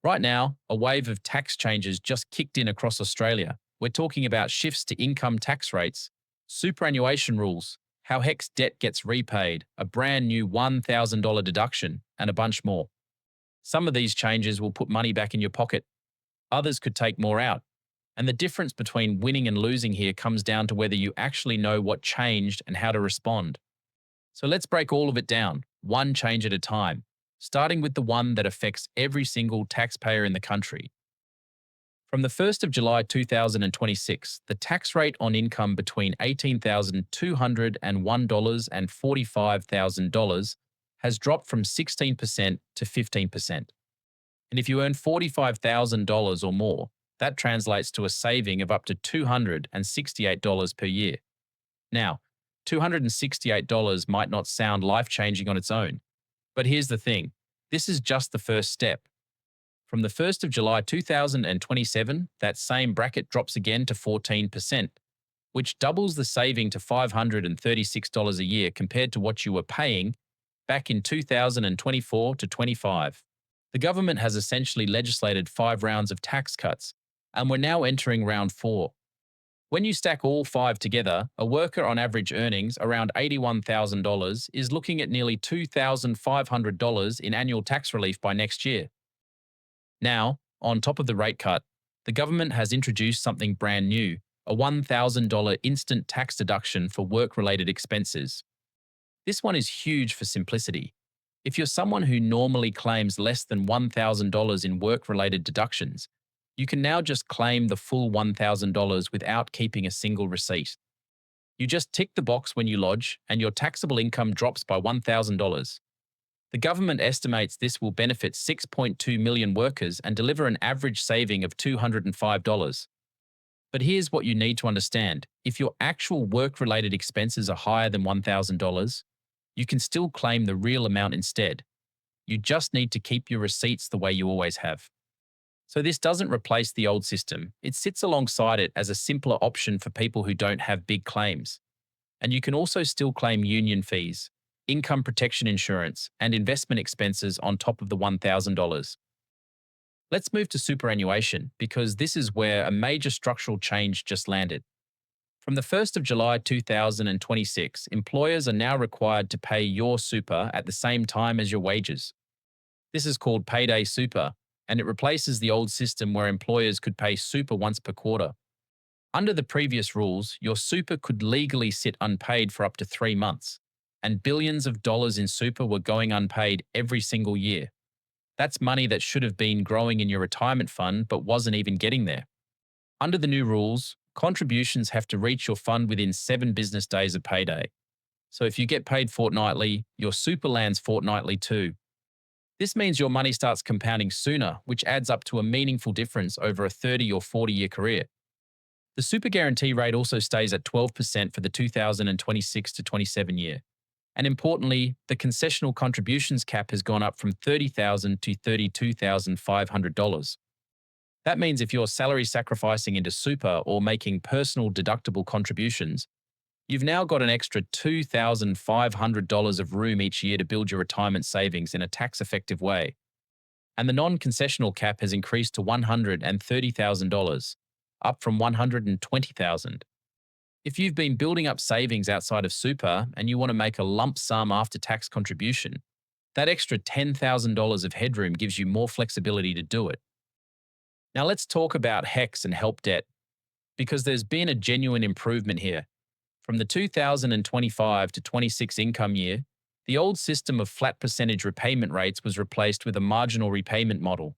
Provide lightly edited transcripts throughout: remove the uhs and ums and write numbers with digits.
Right now, a wave of tax changes just kicked in across Australia. We're talking about shifts to income tax rates, superannuation rules, how HECS debt gets repaid, a brand new $1,000 deduction, and a bunch more. Some of these changes will put money back in your pocket, others could take more out. And the difference between winning and losing here comes down to whether you actually know what changed and how to respond. So let's break all of it down, one change at a time, starting with the one that affects every single taxpayer in the country. From the 1st of July 2026, the tax rate on income between $18,201 and $45,000 has dropped from 16% to 15%. And if you earn $45,000 or more, that translates to a saving of up to $268 per year. Now, $268 might not sound life-changing on its own, but here's the thing. This is just the first step. From the 1st of July 2027, that same bracket drops again to 14%, which doubles the saving to $536 a year compared to what you were paying back in 2024 to 25. The government has essentially legislated 5 rounds of tax cuts, and we're now entering round 4. When you stack all 5 together, a worker on average earnings around $81,000 is looking at nearly $2,500 in annual tax relief by next year. Now, on top of the rate cut, the government has introduced something brand new, a $1,000 instant tax deduction for work-related expenses. This one is huge for simplicity. If you're someone who normally claims less than $1,000 in work-related deductions, you can now just claim the full $1,000 without keeping a single receipt. You just tick the box when you lodge, and your taxable income drops by $1,000. The government estimates this will benefit 6.2 million workers and deliver an average saving of $205. But here's what you need to understand. If your actual work-related expenses are higher than $1,000, you can still claim the real amount instead. You just need to keep your receipts the way you always have. So this doesn't replace the old system. It sits alongside it as a simpler option for people who don't have big claims. And you can also still claim union fees, income protection insurance, and investment expenses on top of the $1,000. Let's move to superannuation because this is where a major structural change just landed. From the 1st of July 2026, employers are now required to pay your super at the same time as your wages. This is called Payday Super, and it replaces the old system where employers could pay super once per quarter. Under the previous rules, your super could legally sit unpaid for up to 3 months, and billions of dollars in super were going unpaid every single year. That's money that should have been growing in your retirement fund but wasn't even getting there. Under the new rules, contributions have to reach your fund within 7 business days of payday. So if you get paid fortnightly, your super lands fortnightly too. This means your money starts compounding sooner, which adds up to a meaningful difference over a 30 or 40-year career. The super guarantee rate also stays at 12% for the 2026 to 27 year. And importantly, the concessional contributions cap has gone up from $30,000 to $32,500. That means if you're salary sacrificing into super or making personal deductible contributions, you've now got an extra $2,500 of room each year to build your retirement savings in a tax-effective way. And the non-concessional cap has increased to $130,000, up from $120,000. If you've been building up savings outside of super and you want to make a lump sum after-tax contribution, that extra $10,000 of headroom gives you more flexibility to do it. Now let's talk about HECS and HELP debt, because there's been a genuine improvement here. From the 2025 to 26 income year, the old system of flat percentage repayment rates was replaced with a marginal repayment model.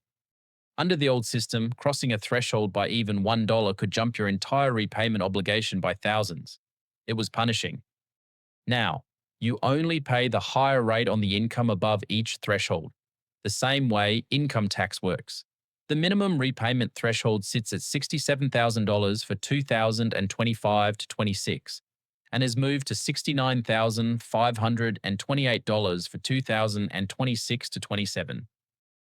Under the old system, crossing a threshold by even $1 could jump your entire repayment obligation by thousands. It was punishing. Now, you only pay the higher rate on the income above each threshold, the same way income tax works. The minimum repayment threshold sits at $67,000 for 2025 to 26 and has moved to $69,528 for 2026 to 27.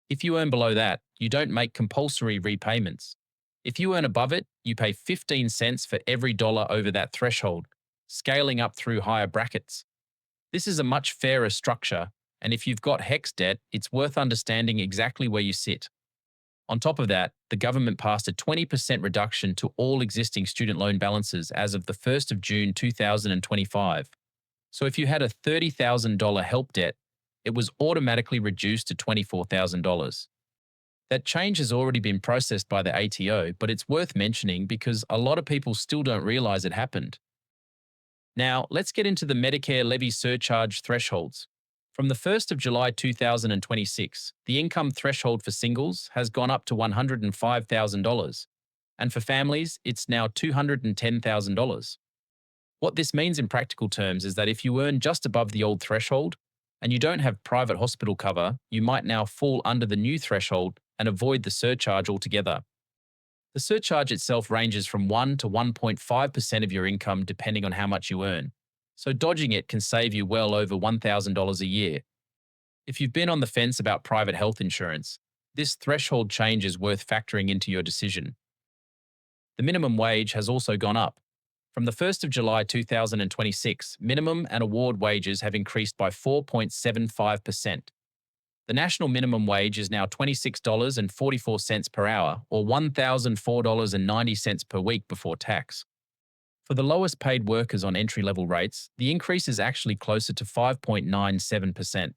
If you earn below that, you don't make compulsory repayments. If you earn above it, you pay 15 cents for every dollar over that threshold, scaling up through higher brackets. This is a much fairer structure, and if you've got HECS debt, it's worth understanding exactly where you sit. On top of that, the government passed a 20% reduction to all existing student loan balances as of the 1st of June 2025. So if you had a $30,000 help debt, it was automatically reduced to $24,000. That change has already been processed by the ATO, but it's worth mentioning because a lot of people still don't realize it happened. Now, let's get into the Medicare levy surcharge thresholds. From the 1st of July 2026, the income threshold for singles has gone up to $105,000, and for families, it's now $210,000. What this means in practical terms is that if you earn just above the old threshold and you don't have private hospital cover, you might now fall under the new threshold and avoid the surcharge altogether. The surcharge itself ranges from 1 to 1.5% of your income depending on how much you earn, so dodging it can save you well over $1,000 a year. If you've been on the fence about private health insurance, this threshold change is worth factoring into your decision. The minimum wage has also gone up. From the 1st of July 2026, minimum and award wages have increased by 4.75%. The national minimum wage is now $26.44 per hour, or $1,004.90 per week before tax. For the lowest paid workers on entry-level rates, the increase is actually closer to 5.97%.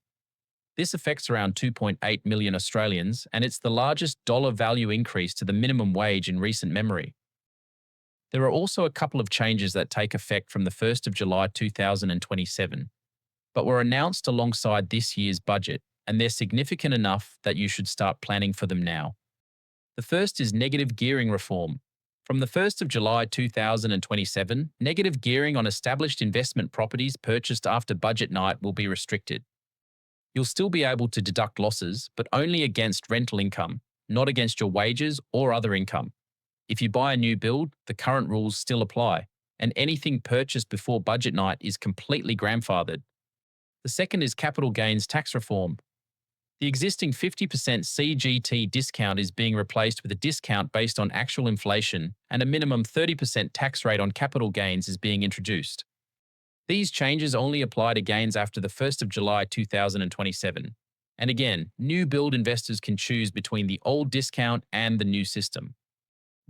This affects around 2.8 million Australians, and it's the largest dollar value increase to the minimum wage in recent memory. There are also a couple of changes that take effect from the 1st of July 2027, but were announced alongside this year's budget, and they're significant enough that you should start planning for them now. The first is negative gearing reform. From the 1st of July 2027, negative gearing on established investment properties purchased after budget night will be restricted. You'll still be able to deduct losses, but only against rental income, not against your wages or other income. If you buy a new build, the current rules still apply, and anything purchased before budget night is completely grandfathered. The second is capital gains tax reform. The existing 50% CGT discount is being replaced with a discount based on actual inflation, and a minimum 30% tax rate on capital gains is being introduced. These changes only apply to gains after the 1st of July 2027. And again, new build investors can choose between the old discount and the new system.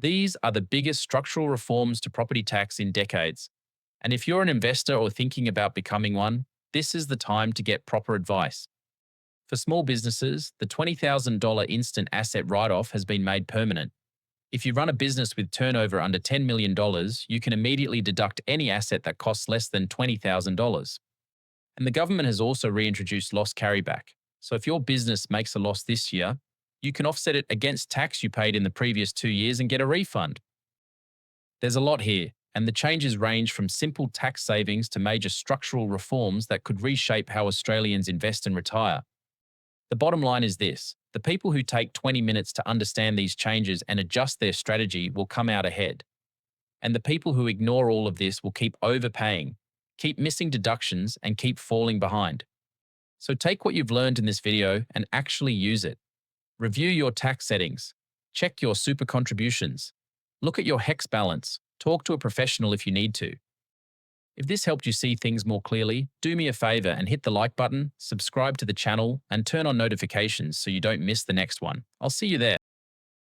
These are the biggest structural reforms to property tax in decades. And if you're an investor or thinking about becoming one, this is the time to get proper advice. For small businesses, the $20,000 instant asset write-off has been made permanent. If you run a business with turnover under $10 million, you can immediately deduct any asset that costs less than $20,000. And the government has also reintroduced loss carryback. So if your business makes a loss this year, you can offset it against tax you paid in the previous 2 years and get a refund. There's a lot here, and the changes range from simple tax savings to major structural reforms that could reshape how Australians invest and retire. The bottom line is this: the people who take 20 minutes to understand these changes and adjust their strategy will come out ahead. And the people who ignore all of this will keep overpaying, keep missing deductions, and keep falling behind. So take what you've learned in this video and actually use it. Review your tax settings. Check your super contributions. Look at your HECS balance. Talk to a professional if you need to. If this helped you see things more clearly, do me a favor and hit the like button, subscribe to the channel, and turn on notifications so you don't miss the next one. I'll see you there.